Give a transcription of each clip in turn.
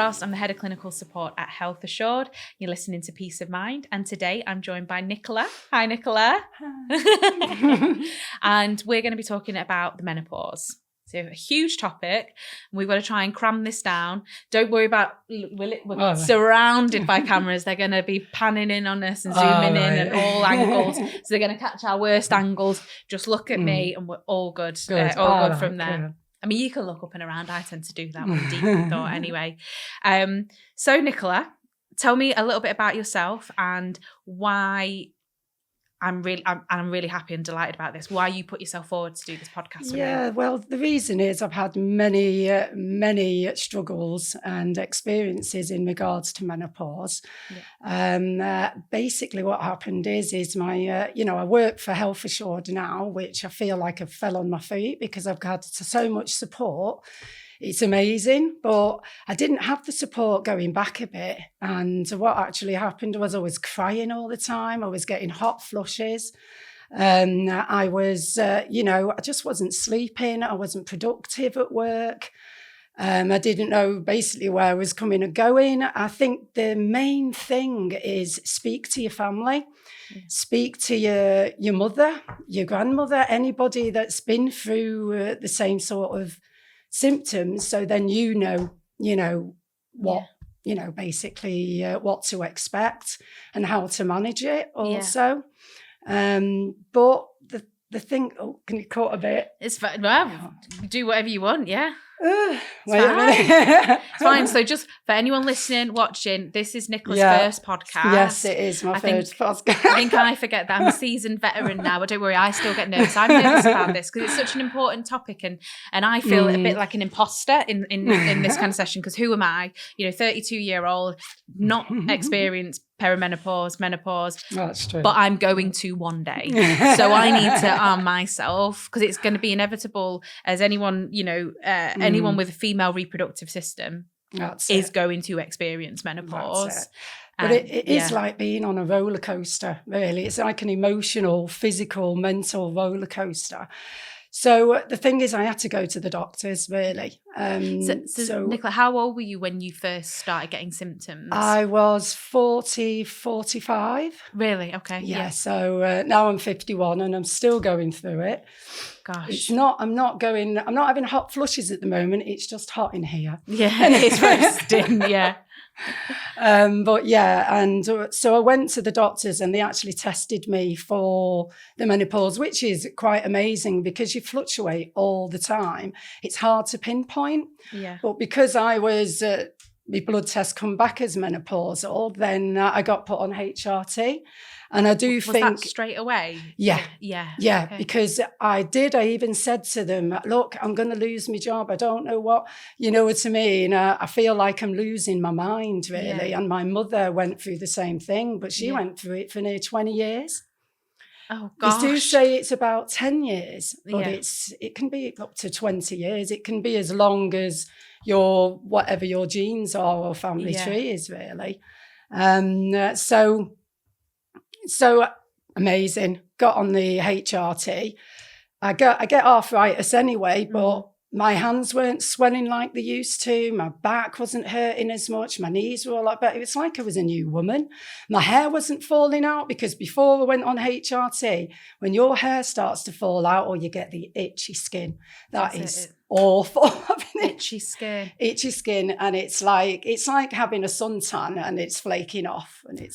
Ross. I'm the head of clinical support at Health Assured. You're listening to Peace of Mind. And today I'm joined by Nicola. Hi, Nicola. Hi. And we're going to be talking about the menopause. So a huge topic. We've got to try and cram this down. Don't worry about, we're surrounded by cameras. They're going to be panning in on us and zooming in and all angles. So they're going to catch our worst angles. Just look at me and we're all good. All good from there. Good. I mean, you can look up and around. I tend to do that with deep thought anyway. So Nicola, tell me a little bit about yourself and why I'm really happy and delighted about this. Why you put yourself forward to do this podcast with me? Well, the reason is I've had many struggles and experiences in regards to menopause. Basically what happened is my, I work for Health Assured now, which I feel like I fell on my feet because I've had so much support. It's amazing, but I didn't have the support going back a bit. And what actually happened was I was crying all the time. I was getting hot flushes. I was, I just wasn't sleeping. I wasn't productive at work. I didn't know basically where I was coming and going. I think the main thing is speak to your family, speak to your mother, your grandmother, anybody that's been through the same sort of symptoms, so then basically what to expect and how to manage it also. But the thing, can you cut a bit? It's fine. Well, do whatever you want, It's fine. So just for anyone listening, watching, this is Nicola's first podcast. Yes, it is my first podcast. I think I forget that I'm a seasoned veteran now, but don't worry, I still get nervous. I'm nervous about this because it's such an important topic, and I feel a bit like an imposter in this kind of session, because who am I? 32-year-old, not experienced perimenopause, menopause. That's true. But I'm going to one day. So I need to arm myself because it's going to be inevitable, as anyone, anyone with a female reproductive system is going to experience menopause. But it is like being on a roller coaster, really. It's like an emotional, physical, mental roller coaster. So the thing is, I had to go to the doctors, really. So Nicola, how old were you when you first started getting symptoms? I was 45. Really? Okay. Yeah. So now I'm 51 and I'm still going through it. Gosh. I'm not having hot flushes at the moment. It's just hot in here. Yeah, it's roasting. Yeah. And so I went to the doctors and they actually tested me for the menopause, which is quite amazing because you fluctuate all the time. It's hard to pinpoint. Yeah. But because I was, my blood test come back as menopausal, then I got put on HRT. And I do think... Was that straight away? Yeah. Okay. Because I even said to them, look, I'm going to lose my job. I don't know what, what I mean? I feel like I'm losing my mind, really. Yeah. And my mother went through the same thing, but she went through it for near 20 years. Oh, gosh. They do say it's about 10 years, but it can be up to 20 years. It can be as long as whatever your genes are or family tree is, really. So amazing. Got on the HRT. I get arthritis anyway, but my hands weren't swelling like they used to. My back wasn't hurting as much. My knees were all like that. It was like I was a new woman. My hair wasn't falling out because before I went on HRT, when your hair starts to fall out or you get the itchy skin, that's awful. Itchy skin. Itchy skin, and it's like having a suntan and it's flaking off, and it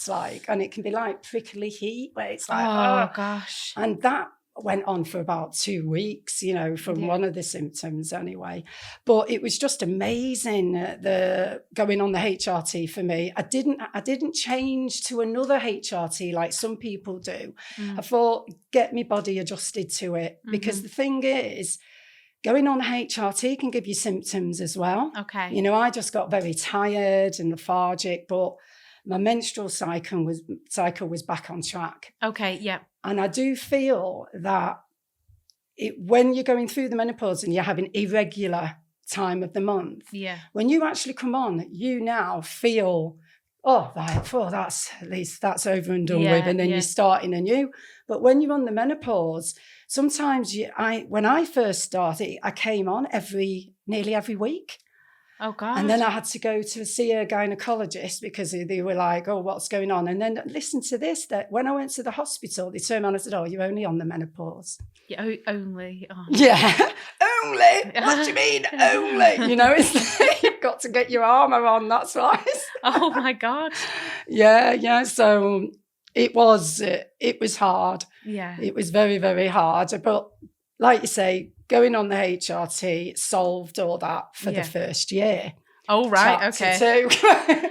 can be like prickly heat where it's like, oh gosh. And that went on for about 2 weeks, from one of the symptoms anyway. But it was just amazing, the going on the HRT for me. I didn't change to another HRT like some people do. I thought, get my body adjusted to it, because the thing is, going on HRT can give you symptoms as well. Okay. I just got very tired and lethargic, but my menstrual cycle was back on track. Okay, yeah. And I do feel that when you're going through the menopause and you're having irregular time of the month, when you actually come on, you now feel, that's at least that's over and done with, and then you're starting anew. But when you're on the menopause, sometimes when I first started, I came on nearly every week. Oh, God. And then I had to go to see a gynecologist because they were like, oh, what's going on? And then listen to this, that when I went to the hospital, they turned around and said, oh, you're only on the menopause. Yeah, only. Oh. Yeah, only. What do you mean, only? You know, it's like, you've got to get your armour on, that's why. Oh, my God. Yeah. So it was hard. Yeah. It was very, very hard. But like you say, going on the HRT solved all that for the first year. Oh, right. Chapter Okay. 2.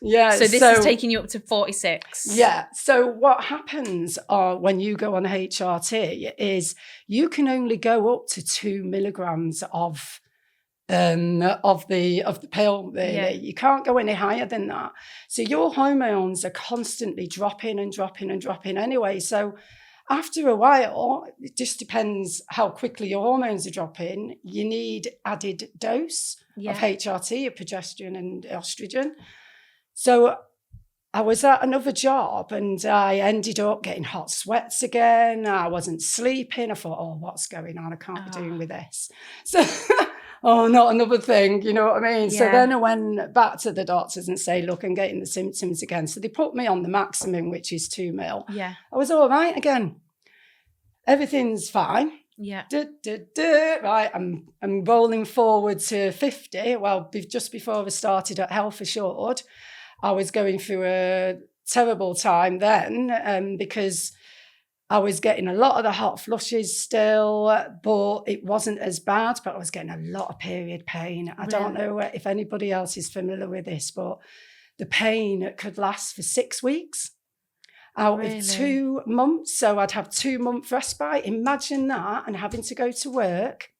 Yeah. So this is taking you up to 46. Yeah. So what happens when you go on HRT is you can only go up to 2 milligrams of the pill, really. Yeah. You can't go any higher than that. So your hormones are constantly dropping anyway. So after a while, it just depends how quickly your hormones are dropping. You need added dose of HRT, of progesterone and estrogen. So I was at another job and I ended up getting hot sweats again. I wasn't sleeping. I thought, oh, what's going on? I can't be doing with this. So, oh, not another thing, you know what I mean? Yeah. So then I went back to the doctors and say, look, I'm getting the symptoms again. So they put me on the maximum, which is 2 mil. Yeah. I was all right again. Everything's fine. Yeah. Right, I'm rolling forward to 50. Well, just before I started at Health Assured, I was going through a terrible time then because I was getting a lot of the hot flushes still, but it wasn't as bad, but I was getting a lot of period pain. I don't know if anybody else is familiar with this, but the pain could last for 6 weeks out of 2 months. So I'd have 2-month respite. Imagine that, and having to go to work.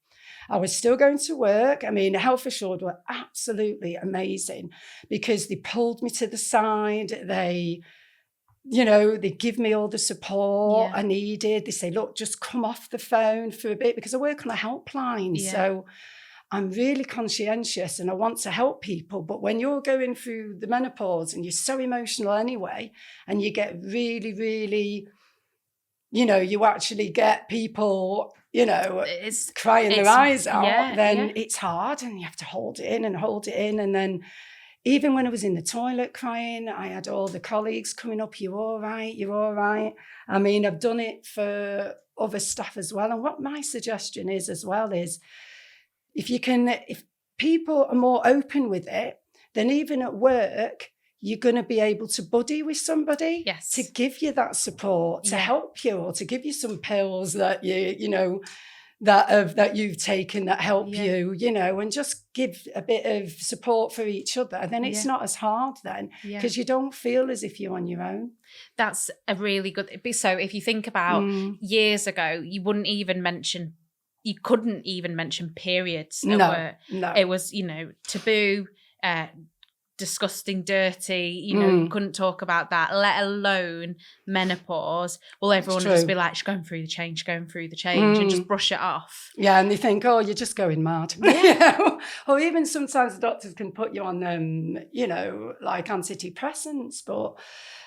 I was still going to work. I mean, Health Assured were absolutely amazing because they pulled me to the side. They give me all the support I needed. They say, look, just come off the phone for a bit because I work on a helpline. Yeah. So I'm really conscientious and I want to help people. But when you're going through the menopause and you're so emotional anyway, and you get really, really, you actually get people, it's crying their eyes out, then it's hard and you have to hold it in. And then even when I was in the toilet crying, I had all the colleagues coming up, you're all right. I mean, I've done it for other staff as well. And what my suggestion is as well is if people are more open with it, then even at work, you're going to be able to buddy with somebody to give you that support, to help you, or to give you some pills that that you've taken that help you, and just give a bit of support for each other. And then it's not as hard then because you don't feel as if you're on your own. That's a really good. So if you think about years ago, you couldn't even mention periods at work. No. It was, taboo, disgusting, dirty, you couldn't talk about that, let alone menopause. Well, everyone would just be like, she's going through the change, and just brush it off. Yeah, and they think, oh, you're just going mad. Or even sometimes the doctors can put you on, like antidepressants, but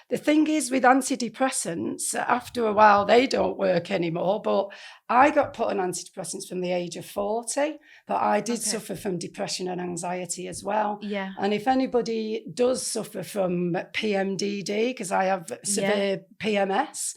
the thing is with antidepressants, after a while, they don't work anymore. But I got put on antidepressants from the age of 40, but I did suffer from depression and anxiety as well. Yeah. And if anybody does suffer from PMDD, because I have severe PMS,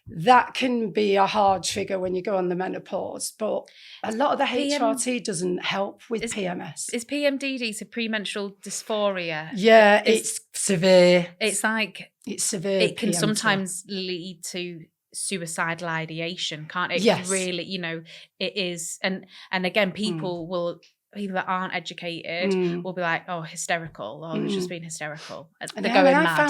that can be a hard trigger when you go on the menopause. But a lot of the HRT doesn't help with PMS. Is PMDD, so premenstrual dysphoria? Yeah, it's severe. It's severe. It can PMT. Sometimes lead to suicidal ideation, can't it? Yes. Really, it is. And again, people that aren't educated will be like, oh, hysterical, or it's just being hysterical. They're going mad. I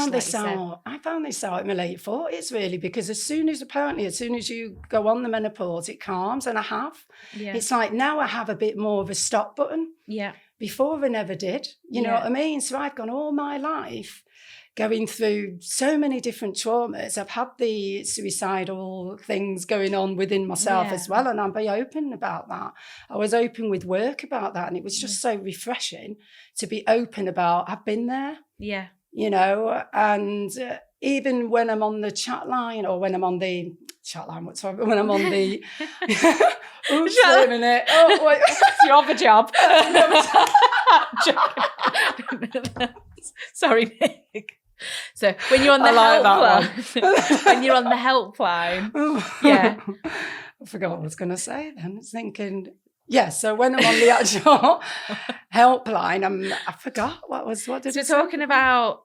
found this out in my late 40s, really, because as soon as you go on the menopause, it calms, and I have. Yeah. It's like now I have a bit more of a stop button. Yeah. Before I never did. You know what I mean? So I've gone all my life going through so many different traumas. I've had the suicidal things going on within myself as well, and I'm very open about that. I was open with work about that, and it was just so refreshing to be open about, I've been there. Yeah. And even when I'm on the chat line, or when I'm on the chat line, when I'm on the... Oops, wait a minute. Oh, wait. It's your other job. Sorry, Nick. So when you're on the helpline, when you're on the helpline, yeah. I forgot what I was going to say then. I was thinking, so when I'm on the actual helpline, I forgot what did we're talking about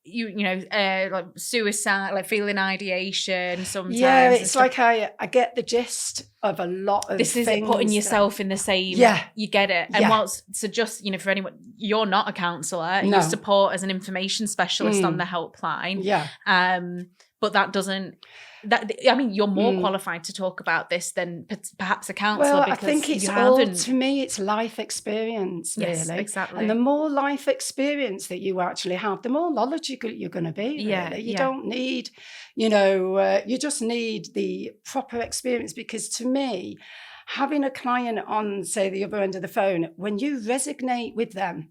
like suicide, like feeling ideation sometimes. Yeah, it's like I get the gist of a lot of this things. Is putting yourself in the same, you get it. And so just, for anyone, you're not a counsellor, you support as an information specialist on the helpline. Yeah. But that doesn't, you're more qualified to talk about this than perhaps a counsellor. Well, because I think it's to me, it's life experience, really. Yes, exactly. And the more life experience that you actually have, the more knowledge you're going to be, really. You don't need, you just need the proper experience, because to me, having a client on, say, the other end of the phone, when you resonate with them,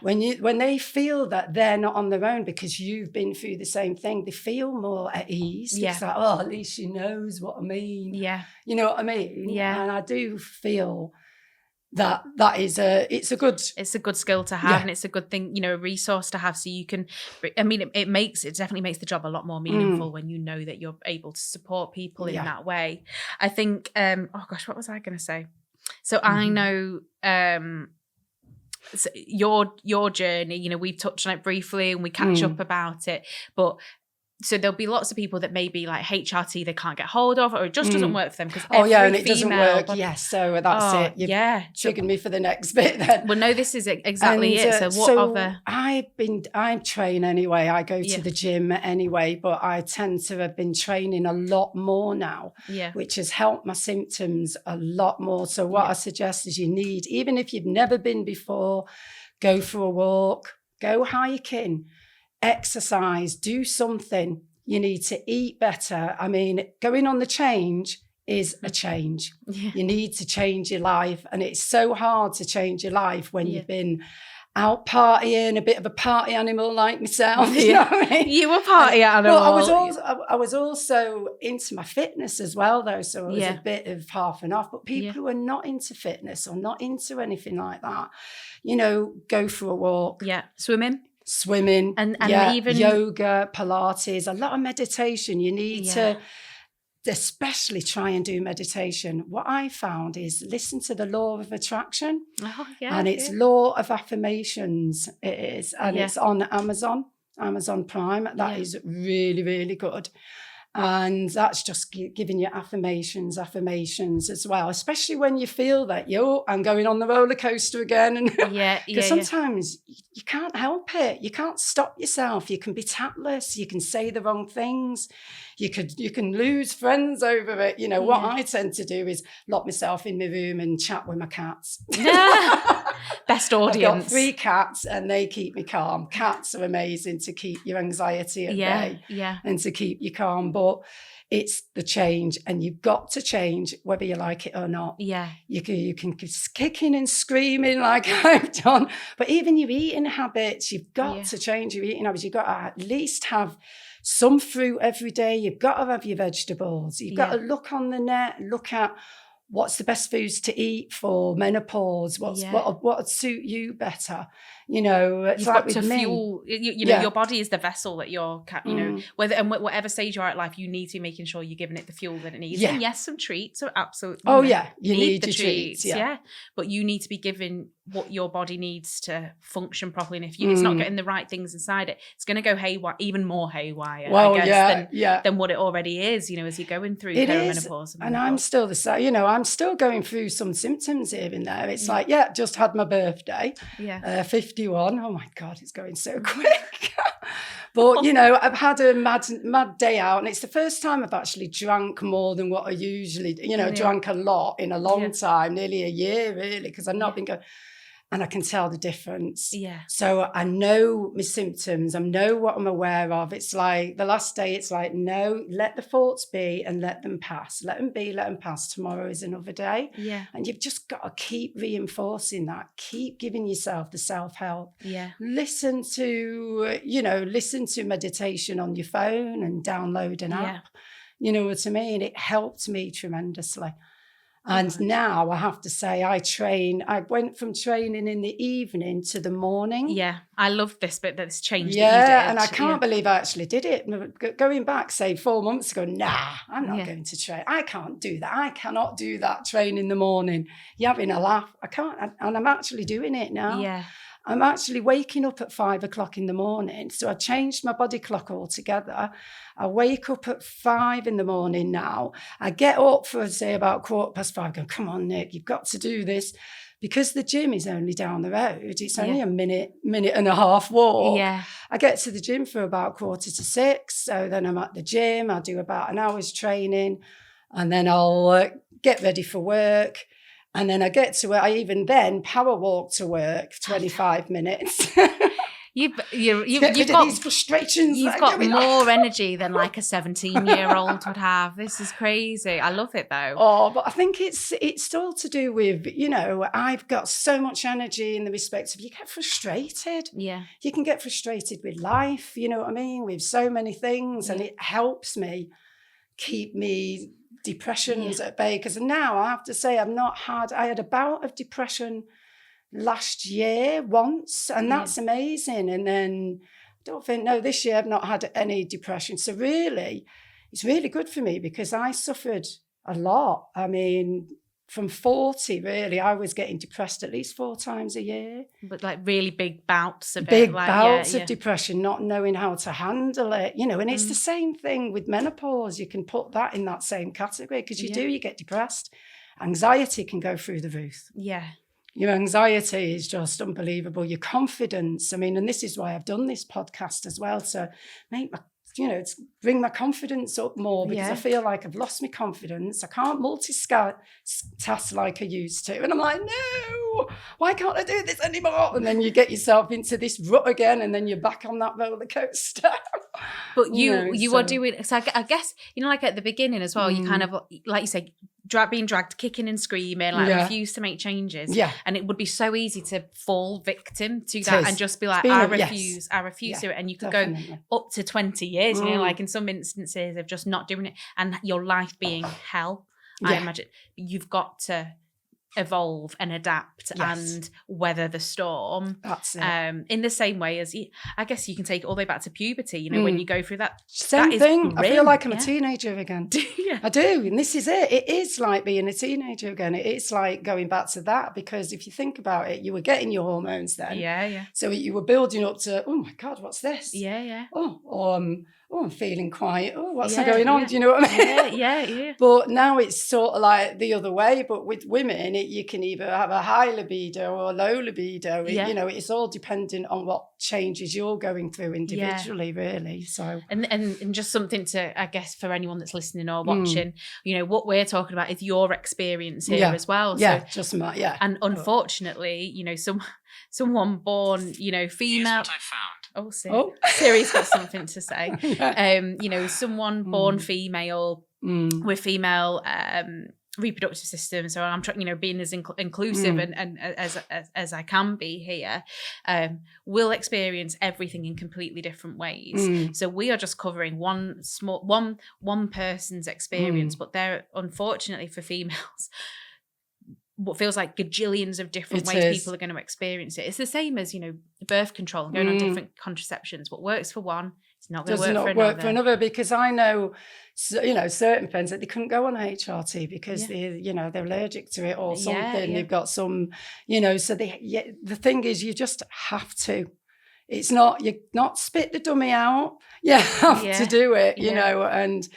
when they feel that they're not on their own because you've been through the same thing, they feel more at ease. It's like, at least she knows what I mean. Yeah, you know what I mean. Yeah, and I do feel that is it's a good skill to have, and it's a good thing, a resource to have, so you can, it definitely makes the job a lot more meaningful when you know that you're able to support people in that way. I think what was I going to say? So I know so your journey, we've touched on it briefly and we catch up about it, but so there'll be lots of people that maybe like HRT they can't get hold of, or it just doesn't work for them because and it doesn't work. So that's it. You've triggered me for the next bit then. Well, no, this is exactly it. So what other? I train anyway. I go to the gym anyway, but I tend to have been training a lot more now, which has helped my symptoms a lot more. So what I suggest is you need, even if you've never been before, go for a walk, go hiking, exercise, do something. You need to eat better. Going on the change is a change. You need to change your life, and it's so hard to change your life when you've been out partying, a bit of a party animal like myself. You know what I mean? You were party animal. Well, I was also into my fitness as well, though, so I was a bit of half and half. But people who are not into fitness or not into anything like that, go for a walk. Yeah, swimming and even yoga, Pilates, a lot of meditation. You need to especially try and do meditation. What I found is listen to the law of attraction. And it's law of affirmations. It is, and it's on Amazon Prime. That is really, really good. And that's just giving you affirmations as well, especially when you feel that, I'm going on the roller coaster again. Because sometimes you can't help it. You can't stop yourself. You can be tactless. You can say the wrong things. You can lose friends over it. What I tend to do is lock myself in my room and chat with my cats. Best audience. I've got 3 cats and they keep me calm. Cats are amazing to keep your anxiety at bay and to keep you calm. But it's the change, and you've got to change whether you like it or not. You can keep kicking and screaming like I've done, but even your eating habits, you've got to change your eating habits. You've got to at least have some fruit every day. You've got to have your vegetables. You've got to look on the net, look at what's the best foods to eat for menopause, what would suit you better. It's you've like got to with me. Fuel. Your body is the vessel that you're, whatever stage you're at life, you need to be making sure you're giving it the fuel that it needs. And yes, some treats are absolutely. You need the treats. But you need to be given what your body needs to function properly. And if it's not getting the right things inside it, it's going to go haywire, even more haywire. Than what it already is. As you're going through perimenopause. And I'm still the same. I'm still going through some symptoms here and there. It's like, just had my birthday. 51. Oh my God, it's going so quick. But, I've had a mad day out, and it's the first time I've actually drank more than what I usually, drank a lot in a long time, nearly a year, really, because I've not been going. And I can tell the difference. So I know my symptoms. I know what I'm aware of. It's like the last day, it's like, no, let the thoughts be and let them pass. Let them be, let them pass. Tomorrow is another day. And you've just got to keep reinforcing that. Keep giving yourself the self-help. Listen to meditation on your phone and download an app. You know what I mean? It helped me tremendously. And now I have to say I went from training in the evening to the morning. Yeah, I love this bit that's changed. Yeah, that you did. and I can't believe I actually did it. Going back, say 4 months ago, nah, I'm not going to train. I can't do that. I cannot do that, train in the morning. You're having a laugh. I can't, and I'm actually doing it now. Yeah. I'm actually waking up at 5 o'clock in the morning. So I changed my body clock altogether. I wake up at 5 in the morning now. I get up for, say, about 5:15, go, come on, Nick, you've got to do this. Because the gym is only down the road, it's only a minute and a half walk. Yeah. I get to the gym for about 5:45. So then I'm at the gym. I'll do about an hour's training. And then I'll get ready for work. And then I get to where I even then power walk to work 25 minutes. You've got these frustrations. You've got more energy than like a 17-year-old would have. This is crazy. I love it though. Oh, but I think it's all to do with, I've got so much energy in the respect of you get frustrated. Yeah. You can get frustrated with life, you know what I mean? With so many things, and it helps me keep me depressions at bay, because now I have to say I had a bout of depression last year once, and that's amazing. And then this year I've not had any depression. So really, it's really good for me because I suffered a lot. I mean, from 40, really, I was getting depressed at least 4 times a year. But like really big bouts of depression, not knowing how to handle it, and it's the same thing with menopause. You can put that in that same category because you get depressed. Anxiety can go through the roof. Yeah. Your anxiety is just unbelievable. Your confidence. I mean, and this is why I've done this podcast as well, to make my to bring my confidence up more, because I feel like I've lost my confidence. I can't multitask like I used to. And I'm like, no, why can't I do this anymore? And then you get yourself into this rut again, and then you're back on that roller coaster. But you are doing, so I guess, like at the beginning as well, you kind of, like you say, being dragged, kicking and screaming, refuse to make changes. Yeah. And it would be so easy to fall victim to that and just be like, I refuse to it. And you could go up to 20 years, like in some instances of just not doing it and your life being hell. I imagine you've got to evolve and adapt and weather the storm. That's it. In the same way as I guess you can take it all the way back to puberty, when you go through that same thing. I feel like I'm a teenager again. Yeah. I do, and this is it. It is like being a teenager again. It's like going back to that, because if you think about it, you were getting your hormones then. Yeah. So you were building up to, oh my God, what's this? Yeah. Oh, I'm feeling quiet. Oh, what's going on? Do you know what I mean? Yeah. But now it's sort of like the other way. But with women, you can either have a high libido or a low libido. It's all dependent on what changes you're going through individually, really. So and just something to, I guess, for anyone that's listening or watching, what we're talking about is your experience here as well. So, And unfortunately, someone born, female. Here's what I found. Oh, Siri's got something to say. Someone born female with female reproductive system. So I'm trying, being as inclusive and as I can be here, will experience everything in completely different ways. So we are just covering one person's experience, but they're, unfortunately for females, what feels like gajillions of different ways people are going to experience it. It's the same as, birth control and going on different contraceptions. What works for one, it's not going to work for another. Because I know, certain friends that they couldn't go on HRT because they're allergic to it or something. Yeah. They've got some, so the thing is, you just have to. It's not, you not spit the dummy out. You have to do it, and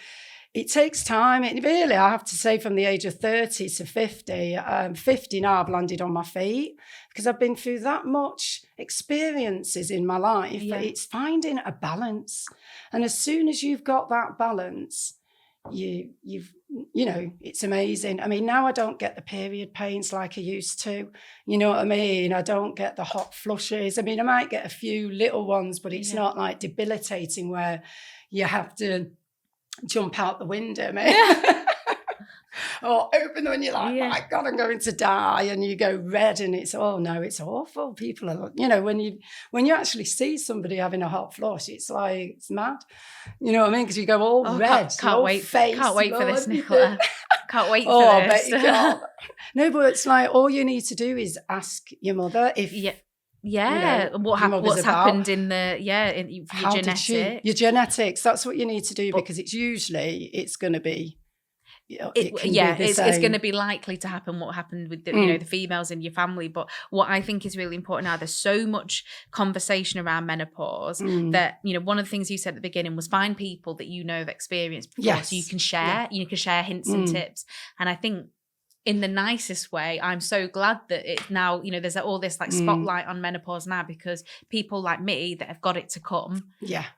it takes time. It really, I have to say, from the age of 30 to 50, 50 now I've landed on my feet because I've been through that much experiences in my life. But it's finding a balance. And as soon as you've got that balance, you've it's amazing. I mean, now I don't get the period pains like I used to. You know what I mean? I don't get the hot flushes. I mean, I might get a few little ones, but it's not like debilitating where you have to jump out the window, mate. Or open them and you're like, my God, I'm going to die. And you go red and it's awful. People are, when you actually see somebody having a hot flush, it's like, it's mad. You know what I mean? Because you go all red. Can't wait for this, Nicola. Can't wait for this. I bet you can't. No, but it's like all you need to do is ask your mother if what's happened in the in your genetics. Your genetics. That's what you need to do, because it's going to be. It's going to be likely to happen what happened with the the females in your family. But what I think is really important now, there's so much conversation around menopause that one of the things you said at the beginning was find people that have experienced before, so you can share hints and tips. And I think in the nicest way, I'm so glad that it's now, there's all this like spotlight on menopause now, because people like me that have got it to come,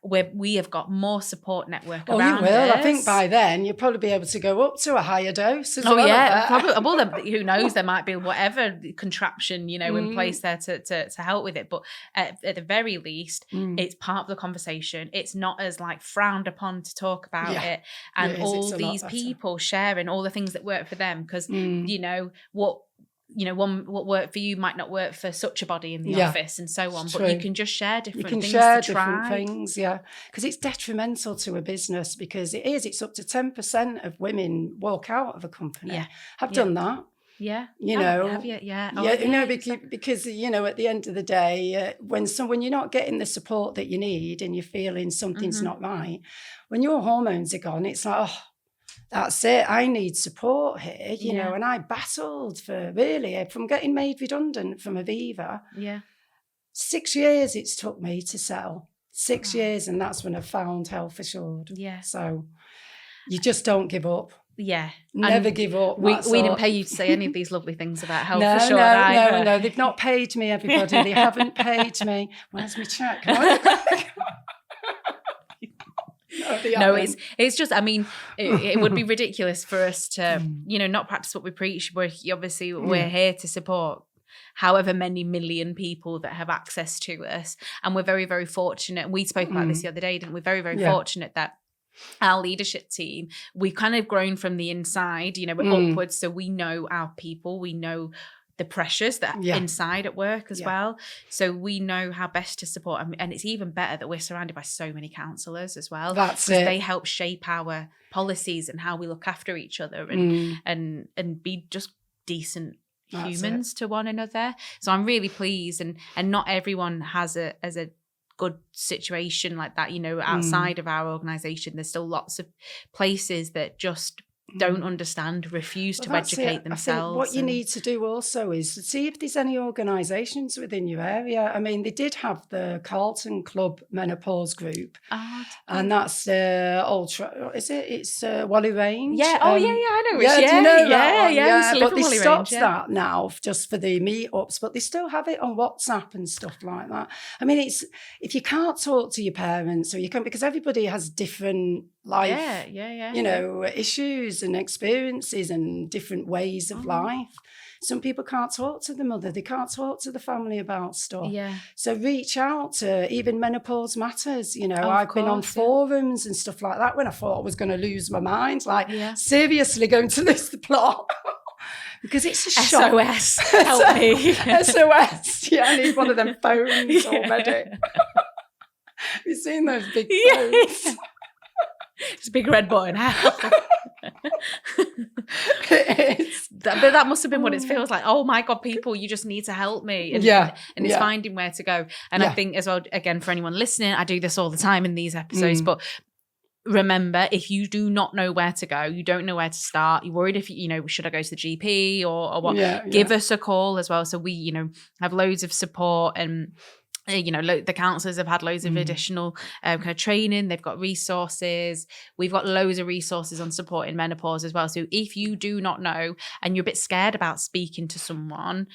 we have got more support network around you will. us. I think by then you'll probably be able to go up to a higher dose as well. Probably. Well, who knows? There might be whatever contraption, in place there to help with it. But at the very least, it's part of the conversation. It's not as like frowned upon to talk about it. And all these people sharing all the things that work for them, because what worked for you might not work for such a body in the office, and so on. But you can just share different things. Different things, because it's detrimental to a business, because it's up to 10% of women walk out of a company. I've done that. Yeah, have you? Because at the end of the day, when you're not getting the support that you need and you're feeling something's not right, when your hormones are gone, it's like, oh, that's it. I need support here, you know. And I battled from getting made redundant from Aviva. 6 years it's took me to settle. 6 years, and that's when I found Health Assured. So you just don't give up. Never give up. We didn't pay you to say any of these lovely things about Health Assured either. No, they've not paid me, everybody. They haven't paid me. Where's my check? No, it's just, I mean, it would be ridiculous for us to, not practice what we preach. We're here to support however many million people that have access to us. And we're very, very fortunate. We spoke about this the other day, didn't we? Very, very fortunate that our leadership team, we've kind of grown from the inside, we're upwards. So we know our people, we know the pressures that are inside at work as well. So we know how best to support. And it's even better that we're surrounded by so many counsellors as well. That's it. They help shape our policies and how we look after each other and be just decent humans to one another. So I'm really pleased. And not everyone has a good situation like that, outside of our organisation. There's still lots of places that just don't understand, refuse to educate themselves. I think what you need to do also is see if there's any organisations within your area. I mean, they did have the Carlton Club Menopause Group, and that's It's Wally Range. I know. Do you know that one? But they stopped that now just for the meetups, but they still have it on WhatsApp and stuff like that. I mean, it's if you can't talk to your parents, or you can't, because everybody has different life, issues and experiences and different ways of life. Some people can't talk to the mother, they can't talk to the family about stuff. So reach out to even Menopause Matters. I've been on forums and stuff like that when I thought I was going to lose my mind. Seriously going to list the plot. Because it's a shock. SOS, help me. SOS. I need one of them phones already. Have you seen those big phones? It's a big red button. But that must have been what it feels like. Oh my God, people, you just need to help me. And it's finding where to go. And I think as well, again, for anyone listening, I do this all the time in these episodes, but remember, if you do not know where to go, you don't know where to start, you're worried if, should I go to the GP or what, give us a call as well. So we, have loads of support, and the counsellors have had loads of additional kind of training. They've got resources. We've got loads of resources on support in menopause as well. So if you do not know and you're a bit scared about speaking to someone,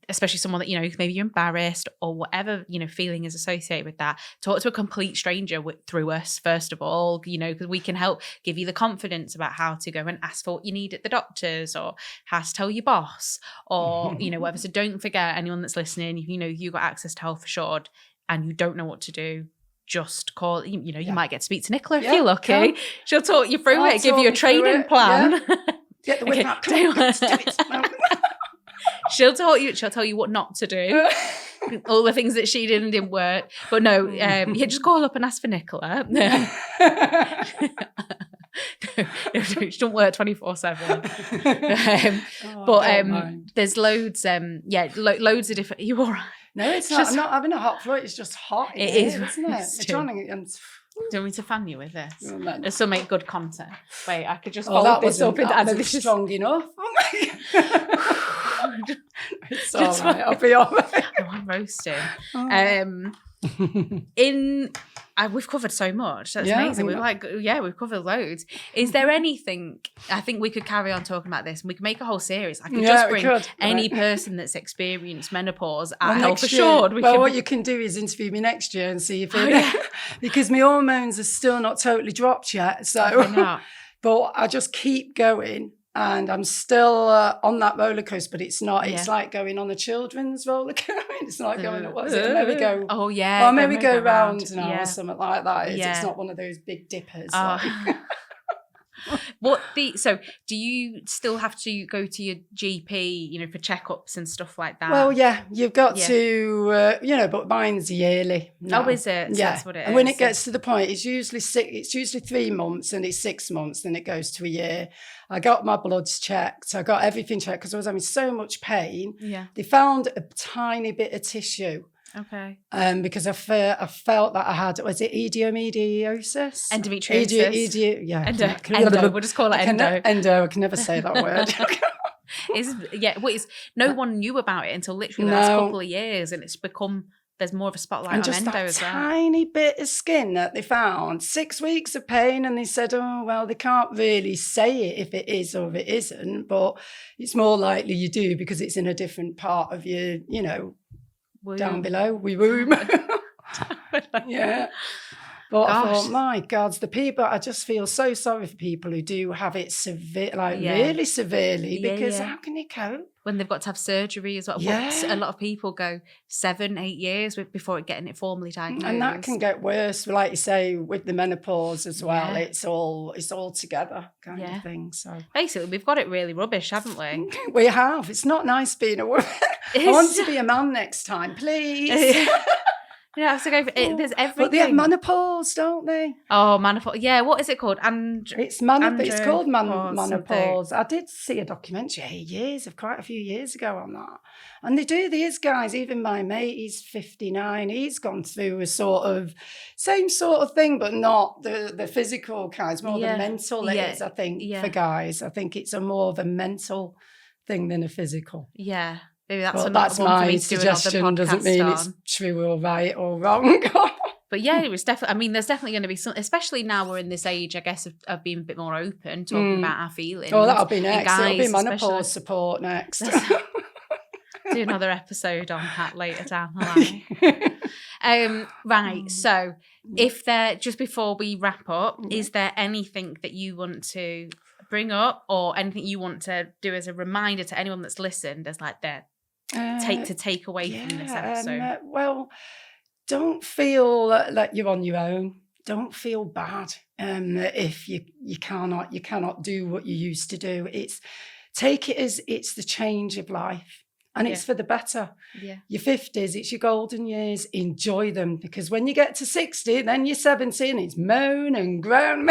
especially someone that, maybe you're embarrassed or whatever, feeling is associated with that, talk to a complete stranger through us, first of all, because we can help give you the confidence about how to go and ask for what you need at the doctors, or how to tell your boss, or, whatever. So don't forget, anyone that's listening, you've got access to Health Assured and you don't know what to do, just call, you might get to speak to Nicola if you're lucky. She'll talk you through it, give you a training plan. Get the whip out. Come on, let's do it. She'll tell you what not to do. All the things that she did and didn't work. But no, just call up and ask for Nicola. She don't work 24/7. There's loads, loads of different. You all right? No, it's not. I'm not having a hot flu. It's just hot. It is, isn't it? Do you want me to fan you with this? This will make good content. Wait, I could just fold this up into Anna. This is strong enough. Oh my God. It's all right. I'll be all right. Oh, I'm roasting. We've covered so much. That's amazing. We've covered loads. Is there anything? I think we could carry on talking about this, and we could make a whole series. I could just bring any person that's experienced menopause at Health Assured. What you can do is interview me next year and see if because my hormones are still not totally dropped yet. So, but I just keep going. And I'm still on that roller coaster, but it's not. It's like going on a children's roller coaster. It's not going. What is it? A merry-go. Oh yeah. Or merry-go-round or something like that. It's not one of those big dippers. So do you still have to go to your GP, for checkups and stuff like that? Well, yeah, you've got to, but mine's yearly now. Oh, is it? So that's what it is. And when it gets to the point, it's usually 3 months, and it's 6 months, then it goes to a year. I got my bloods checked. I got everything checked because I was having so much pain. Yeah. They found a tiny bit of tissue. Okay. Because I felt that I had, was it endometriosis? Endometriosis. Endo. We'll just call it endo. Endo. I can never say that word. No one knew about it until literally the last couple of years, and it's become. There's more of a spotlight on endo as well. Tiny bit of skin that they found, 6 weeks of pain, and they said, oh, well, they can't really say it if it is or if it isn't, but it's more likely you do because it's in a different part of your, down below, womb. Yeah. But I thought, my God, the people, I just feel so sorry for people who do have it severe, really severely, because how can you cope? When they've got to have surgery as well. A lot of people go 7-8 years before getting it formally diagnosed. And that can get worse, like you say, with the menopause as well. It's all together kind of thing. So basically, we've got it really rubbish, haven't we? We have. It's not nice being a woman. I want to be a man next time, please. You have to go for it. There's everything. But they have menopause, don't they? Oh, menopause. Yeah, what is it called? It's called menopause. I did see a documentary quite a few years ago on that. And they do, these guys, even my mate, he's 59, he's gone through a sort of same sort of thing, but not the physical kind. It's more the mental it is, I think, for guys. I think it's more of a mental thing than a physical. Yeah. Maybe that's my suggestion. Doesn't mean it's true or right or wrong. But yeah, it was definitely. I mean, there's definitely going to be some, especially now we're in this age, I guess, of being a bit more open, talking about our feelings. Oh, that'll be next. It'll be menopause support next. Do another episode on that later down the line. Right. So, if there, just before we wrap up, is there anything that you want to bring up, or anything you want to do as a reminder to anyone that's listened, as like their take away from this episode? Well, don't feel like you're on your own. Don't feel bad if you cannot do what you used to do. Take it as it's the change of life, and it's for the better. Yeah. Your 50s, it's your golden years. Enjoy them, because when you get to 60, then you're 70, and it's moan and groan.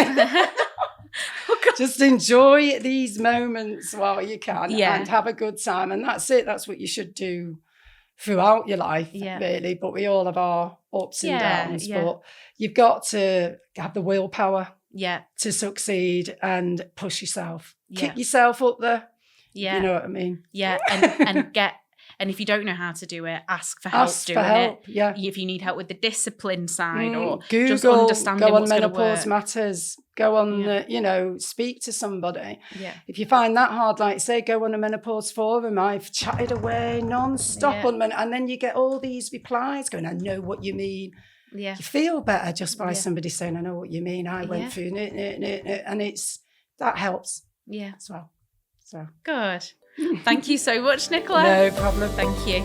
Just enjoy these moments while you can, and have a good time, and that's it. That's what you should do throughout your life, really. But we all have our ups and downs. But you've got to have the willpower to succeed and push yourself. Kick yourself up there. Yeah. You know what I mean? Yeah. And if you don't know how to do it, ask for help doing it. Yeah. If you need help with the discipline side, or Google, just understanding go on what's Menopause Matters. Go on, speak to somebody. Yeah. If you find that hard, like say, go on a menopause forum. I've chatted away non-stop on and then you get all these replies going, I know what you mean. Yeah. You feel better just by somebody saying, I know what you mean. I went through it, and that helps. Yeah. As well. So good. Thank you so much, Nicola. No problem. Thank you.